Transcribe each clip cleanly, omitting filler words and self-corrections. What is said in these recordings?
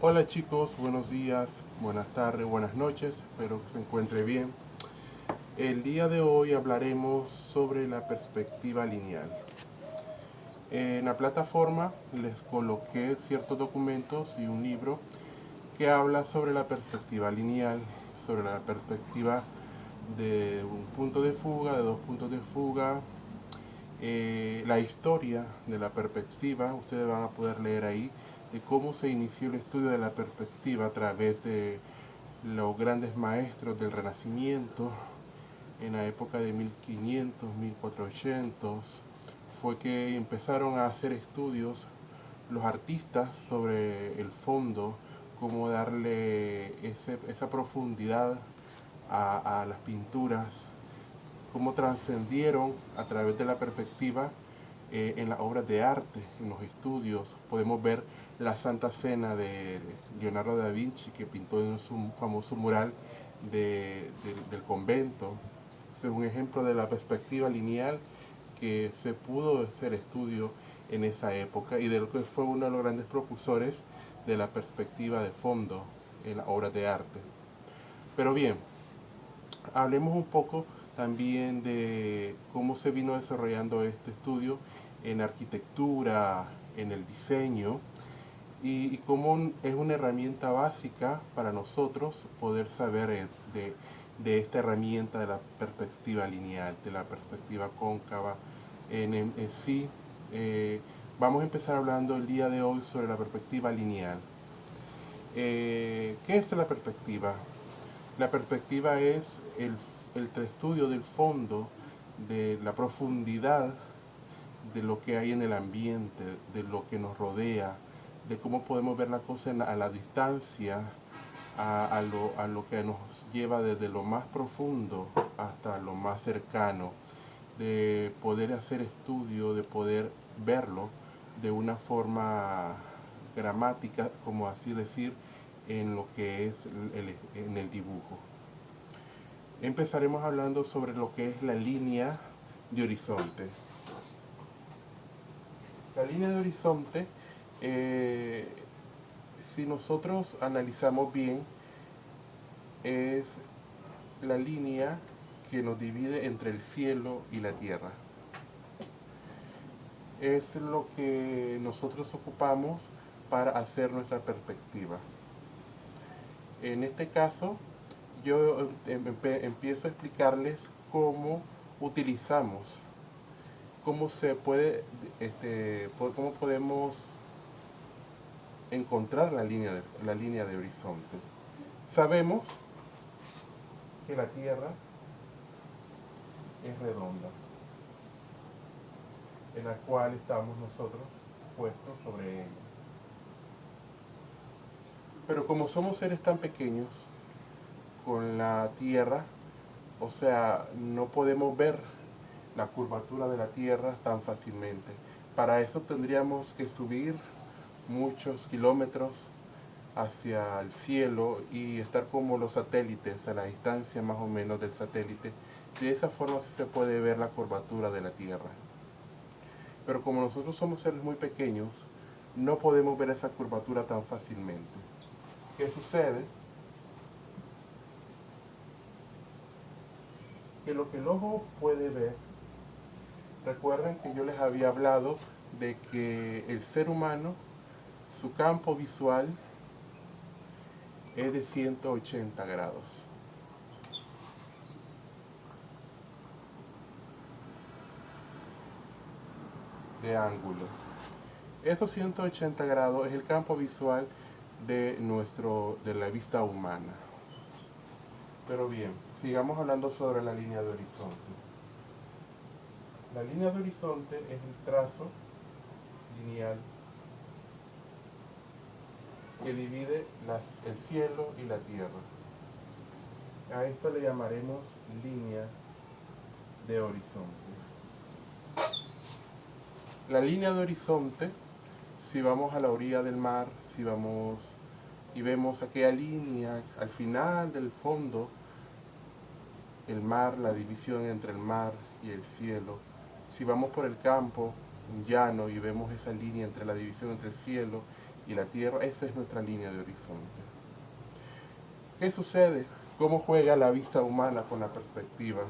Hola chicos, buenos días, buenas tardes, buenas noches, espero que se encuentre bien. El día de hoy hablaremos sobre la perspectiva lineal. En la plataforma les coloqué ciertos documentos y un libro que habla sobre la perspectiva lineal, sobre la perspectiva de un punto de fuga, de dos puntos de fuga, la historia de la perspectiva. Ustedes van a poder leer ahí de cómo se inició el estudio de la perspectiva a través de los grandes maestros del Renacimiento en la época de 1500, 1400. Fue que empezaron a hacer estudios los artistas sobre el fondo, cómo darle esa profundidad a las pinturas, cómo trascendieron a través de la perspectiva en las obras de arte, en los estudios. Podemos ver la Santa Cena de Leonardo da Vinci, que pintó en su famoso mural del convento. Es un ejemplo de la perspectiva lineal que se pudo hacer estudio en esa época y de lo que fue uno de los grandes propulsores de la perspectiva de fondo en las obras de arte. Pero bien, hablemos un poco también de cómo se vino desarrollando este estudio en arquitectura, en el diseño y cómo es una herramienta básica para nosotros poder saber de esta herramienta de la perspectiva lineal, de la perspectiva cóncava. En sí, eh, vamos a empezar hablando el día de hoy sobre la perspectiva lineal. ¿Qué es la perspectiva? La perspectiva es el estudio del fondo, de la profundidad de lo que hay en el ambiente, de lo que nos rodea, de cómo podemos ver la cosa a la distancia, a lo que nos lleva desde lo más profundo hasta lo más cercano, de poder hacer estudio, de poder verlo de una forma gramática, como así decir, en lo que es en el dibujo. Empezaremos hablando sobre lo que es la línea de horizonte. La línea de horizonte, eh, si nosotros analizamos bien, es la línea que nos divide entre el cielo y la tierra. Es lo que nosotros ocupamos para hacer nuestra perspectiva. En este caso, yo empiezo a explicarles cómo utilizamos, cómo se puede, cómo podemos encontrar la línea de horizonte. Sabemos que la Tierra es redonda, en la cual estamos nosotros puestos sobre ella. Pero como somos seres tan pequeños, con la Tierra, o sea, no podemos ver la curvatura de la Tierra tan fácilmente. Para eso tendríamos que subir muchos kilómetros hacia el cielo y estar como los satélites, a la distancia más o menos del satélite. De esa forma sí se puede ver la curvatura de la Tierra. Pero como nosotros somos seres muy pequeños, no podemos ver esa curvatura tan fácilmente. ¿Qué sucede? Que lo que el ojo puede ver, recuerden que yo les había hablado de que el ser humano, su campo visual es de 180 grados de ángulo. Esos 180 grados es el campo visual de la vista humana. Pero bien, sigamos hablando sobre la línea de horizonte. La línea de horizonte es el trazo lineal que divide el cielo y la tierra. A esto le llamaremos línea de horizonte. La línea de horizonte, si vamos a la orilla del mar, si vamos y vemos aquella línea al final del fondo, el mar, la división entre el mar y el cielo. Si vamos por el campo llano y vemos esa línea entre la división entre el cielo y la Tierra, esa es nuestra línea de horizonte. ¿Qué sucede? ¿Cómo juega la vista humana con la perspectiva?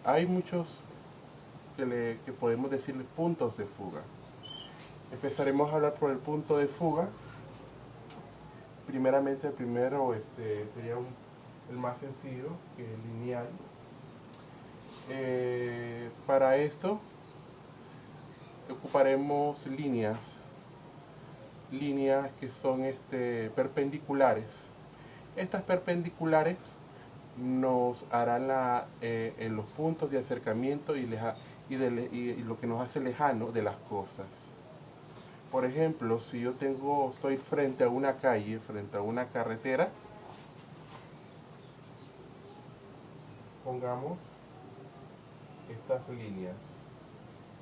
Hay muchos que podemos decirles puntos de fuga. Empezaremos a hablar por el punto de fuga. Primeramente, el primero sería el más sencillo, que es lineal. Para esto ocuparemos líneas que son perpendiculares. Estas perpendiculares nos harán en los puntos de acercamiento y lo que nos hace lejano de las cosas. Por ejemplo, si yo estoy frente a una calle, frente a una carretera, pongamos estas líneas,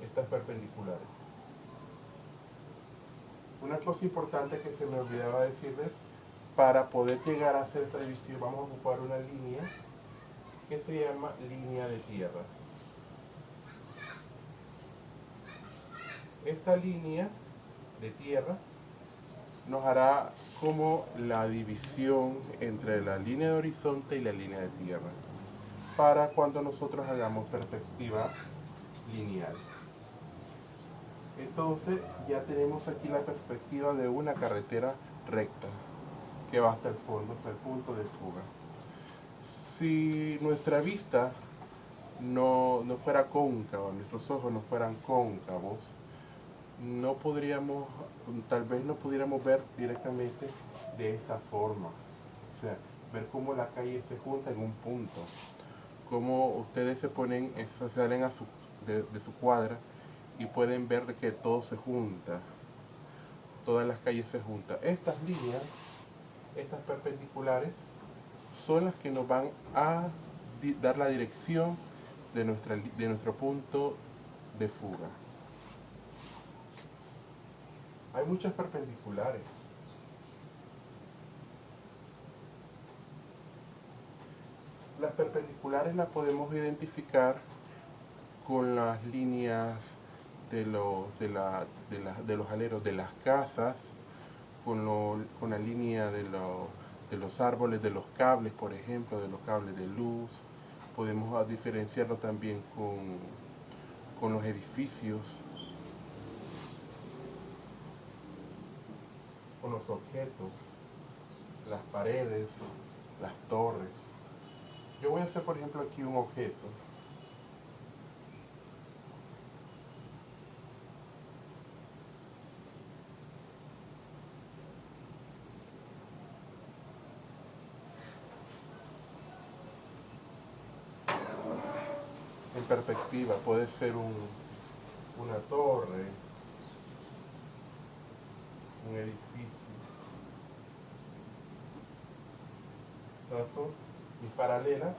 estas perpendiculares. Una cosa importante que se me olvidaba decirles, para poder llegar a hacer esta división vamos a ocupar una línea que se llama línea de tierra. Esta línea de tierra nos hará como la división entre la línea de horizonte y la línea de tierra, para cuando nosotros hagamos perspectiva lineal. Entonces ya tenemos aquí la perspectiva de una carretera recta que va hasta el fondo, hasta el punto de fuga. Si nuestra vista no fuera cóncava, nuestros ojos no fueran cóncavos, tal vez no pudiéramos ver directamente de esta forma. O sea, ver cómo la calle se junta en un punto, cómo ustedes salen de su cuadra y pueden ver que todo se junta, todas las calles se juntan. Estas líneas, estas perpendiculares, son las que nos van a dar la dirección de nuestro punto de fuga. Hay muchas perpendiculares. Las perpendiculares las podemos identificar con las líneas de los aleros de las casas, con la línea de los árboles, de los cables, por ejemplo, de los cables de luz. Podemos diferenciarlo también con los edificios, con los objetos, las paredes, las torres. Yo voy a hacer, por ejemplo, aquí un objeto. En perspectiva puede ser una torre, un edificio. Trazo mis paralelas.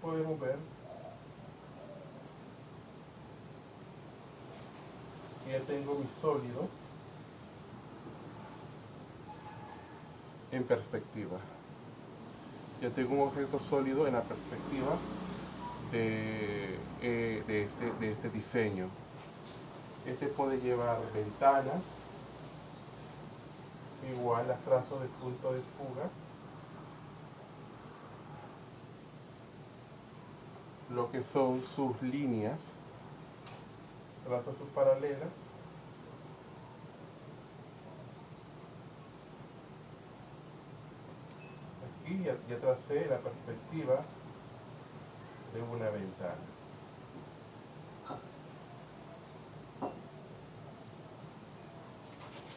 Podemos ver que ya tengo mi sólido en perspectiva. Ya tengo un objeto sólido en la perspectiva de este diseño. Este puede llevar ventanas, igual las trazo de punto de fuga, lo que son sus líneas, trazo sus paralelas, aquí ya tracé la perspectiva de una ventana.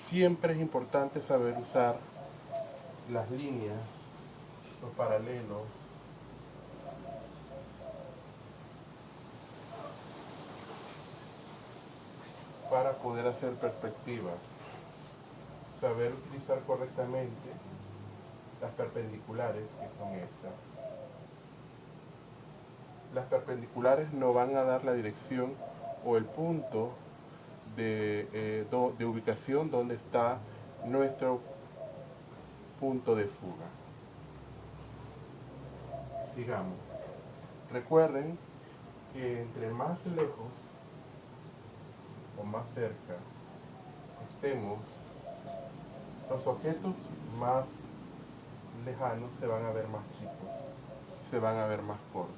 Siempre es importante saber usar las líneas, los paralelos, para poder hacer perspectivas. Saber utilizar correctamente las perpendiculares, que son estas. Las perpendiculares nos van a dar la dirección o el punto de ubicación donde está punto de fuga. Sigamos. Recuerden que entre más lejos o más cerca estemos, los objetos más lejanos se van a ver más chicos, se van a ver más cortos.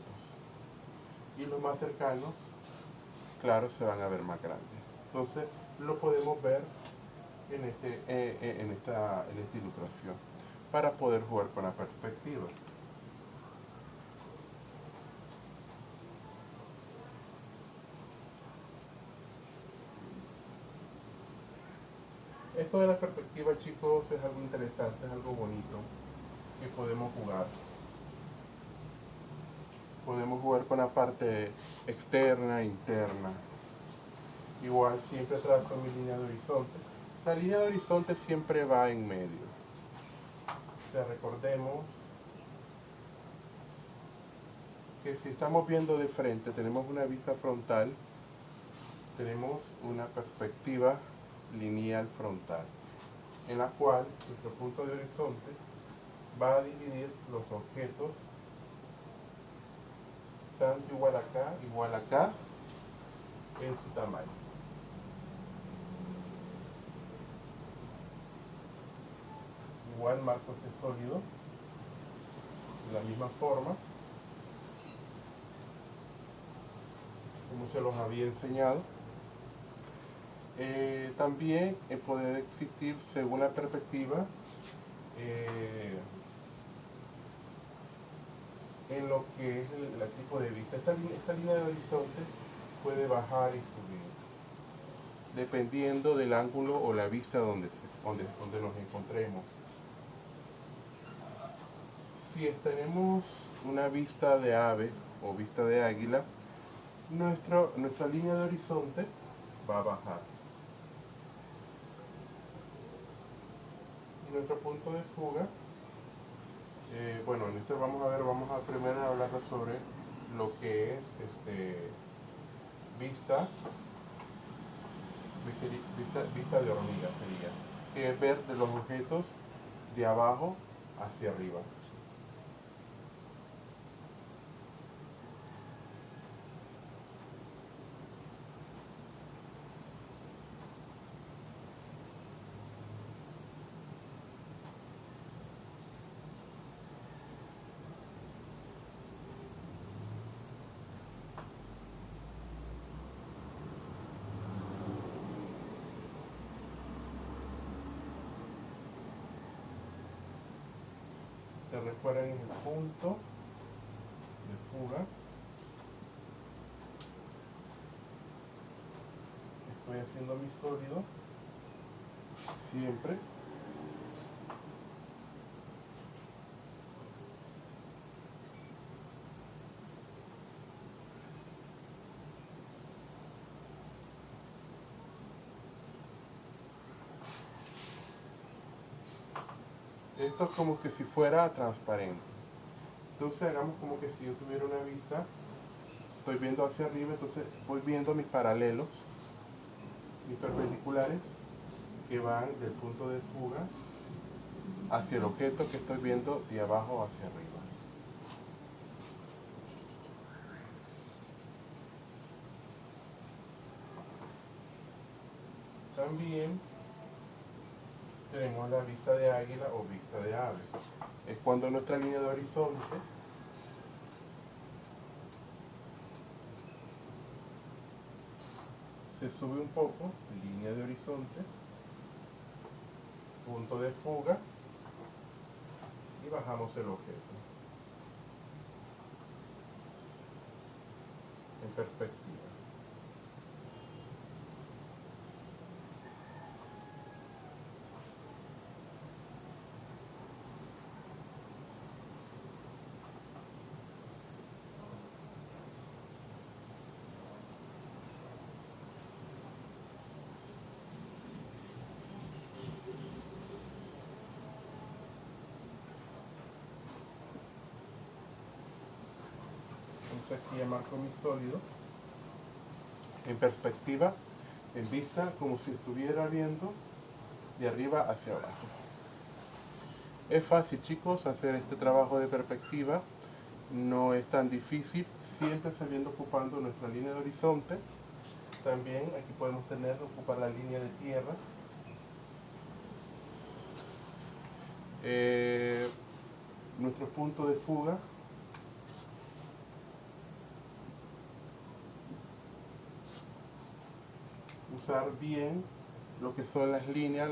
Y los más cercanos, claro, se van a ver más grandes. Entonces, lo podemos ver en esta ilustración para poder jugar con la perspectiva. Esto de la perspectiva, chicos, es algo interesante, es algo bonito que podemos jugar. Podemos jugar con la parte externa e interna. Igual siempre trazo mi línea de horizonte. La línea de horizonte siempre va en medio. O sea, recordemos que si estamos viendo de frente, tenemos una vista frontal, tenemos una perspectiva lineal frontal, en la cual nuestro punto de horizonte va a dividir los objetos tanto igual acá, en su tamaño. Igual marco este sólido de la misma forma como se los había enseñado. También puede existir, según la perspectiva, en lo que es el tipo de vista. Esta línea de horizonte puede bajar y subir, dependiendo del ángulo o la vista donde nos encontremos. Si tenemos una vista de ave o vista de águila, nuestra línea de horizonte va a bajar. Y nuestro punto de fuga, bueno, en esto vamos a primero hablar sobre lo que es vista de hormiga sería, que es ver de los objetos de abajo hacia arriba. Se recuerdan en el punto de fuga. Estoy haciendo mi sólido siempre. Esto es como que si fuera transparente. Entonces hagamos como que si yo tuviera una vista, estoy viendo hacia arriba, entonces voy viendo mis paralelos, mis perpendiculares, que van del punto de fuga hacia el objeto que estoy viendo de abajo hacia arriba. También tenemos la vista de águila o vista de ave. Es cuando nuestra línea de horizonte se sube un poco, línea de horizonte, punto de fuga, y bajamos el objeto en perspectiva. Entonces aquí ya marco mi sólido en perspectiva, en vista, como si estuviera viendo de arriba hacia abajo. Es fácil, chicos, hacer este trabajo de perspectiva. No es tan difícil, siempre sabiendo ocupando nuestra línea de horizonte. También aquí podemos ocupar la línea de tierra. Nuestro punto de fuga. Usar bien lo que son las líneas,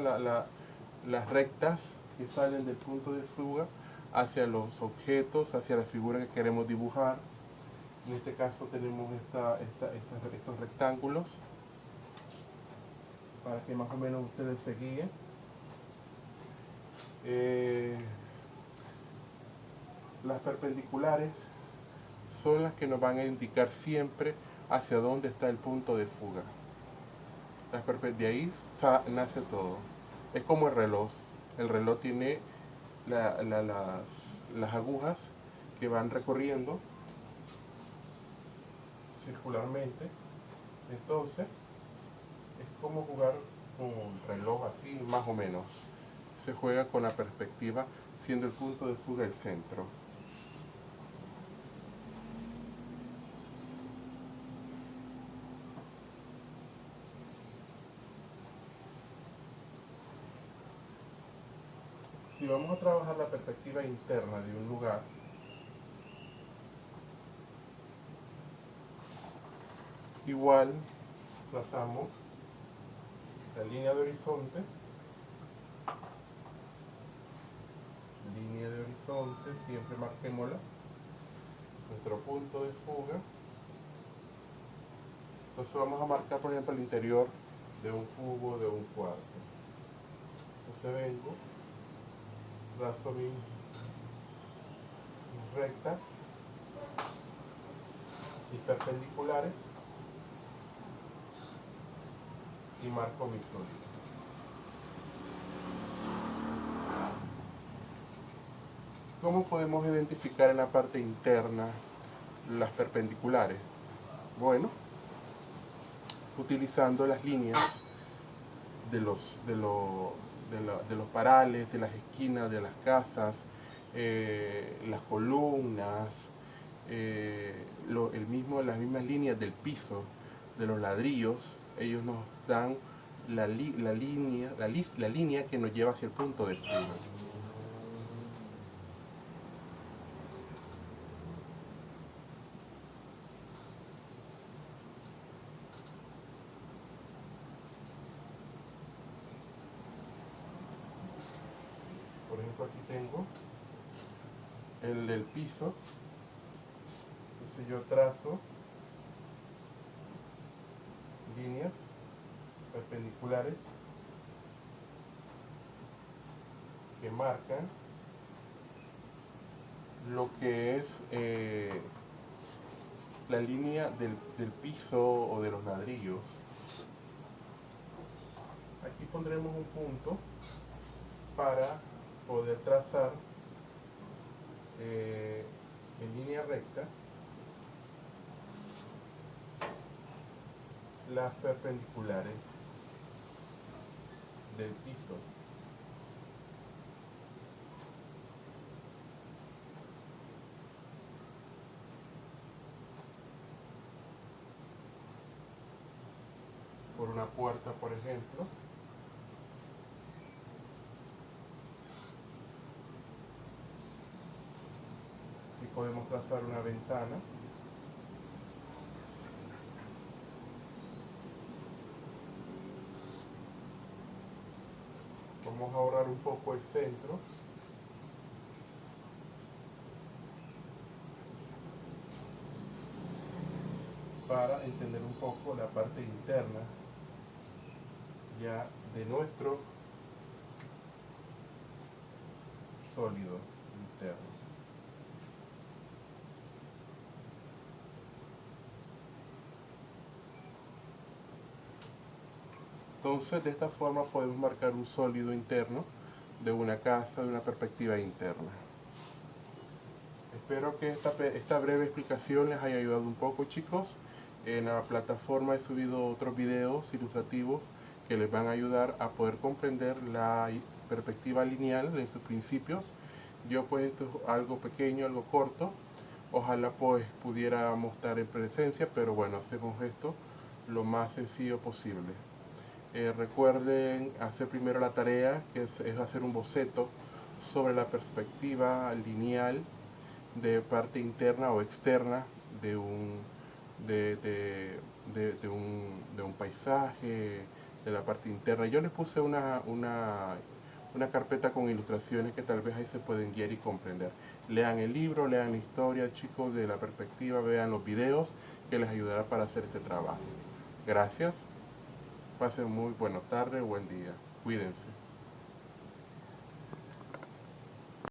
las rectas que salen del punto de fuga hacia los objetos, hacia la figura que queremos dibujar. En este caso tenemos estos rectángulos para que más o menos ustedes se guíen. Las perpendiculares son las que nos van a indicar siempre hacia dónde está el punto de fuga. De ahí nace todo. Es como el reloj. El reloj tiene las agujas que van recorriendo circularmente. Entonces, es como jugar un reloj así, más o menos. Se juega con la perspectiva, siendo el punto de fuga el centro. Si vamos a trabajar la perspectiva interna de un lugar, igual trazamos la línea de horizonte, siempre marquémosla, nuestro punto de fuga. Entonces vamos a marcar, por ejemplo, el interior de un cubo, de un cuarto. Entonces vengo, trazo mis rectas y perpendiculares y marco mi sólido. ¿Cómo podemos identificar en la parte interna las perpendiculares? Bueno, utilizando las líneas de los parales, de las esquinas de las casas, las columnas, las mismas líneas del piso, de los ladrillos. Ellos nos dan la línea que nos lleva hacia el punto de fuga. Por ejemplo, aquí tengo el del piso. Entonces yo trazo líneas perpendiculares que marcan lo que es la línea del piso o de los ladrillos. Aquí pondremos un punto para poder trazar en línea recta las perpendiculares del piso. Por una puerta, por ejemplo. Y podemos trazar una ventana. Vamos a ahorrar un poco el centro. Para entender un poco la parte interna ya de nuestro sólido interno. Entonces, de esta forma podemos marcar un sólido interno de una casa, de una perspectiva interna. Espero que esta breve explicación les haya ayudado un poco, chicos. En la plataforma he subido otros videos ilustrativos que les van a ayudar a poder comprender perspectiva lineal en sus principios. Yo pues esto es algo pequeño, algo corto. Ojalá pues pudiéramos estar en presencia, pero bueno, hacemos esto lo más sencillo posible. Recuerden hacer primero la tarea, que es hacer un boceto sobre la perspectiva lineal de parte interna o externa de un, de un paisaje, de la parte interna. Yo les puse una carpeta con ilustraciones que tal vez ahí se pueden guiar y comprender. Lean el libro, lean la historia, chicos, de la perspectiva, vean los videos que les ayudará para hacer este trabajo. Gracias. Pasen muy buena tarde, buen día. Cuídense.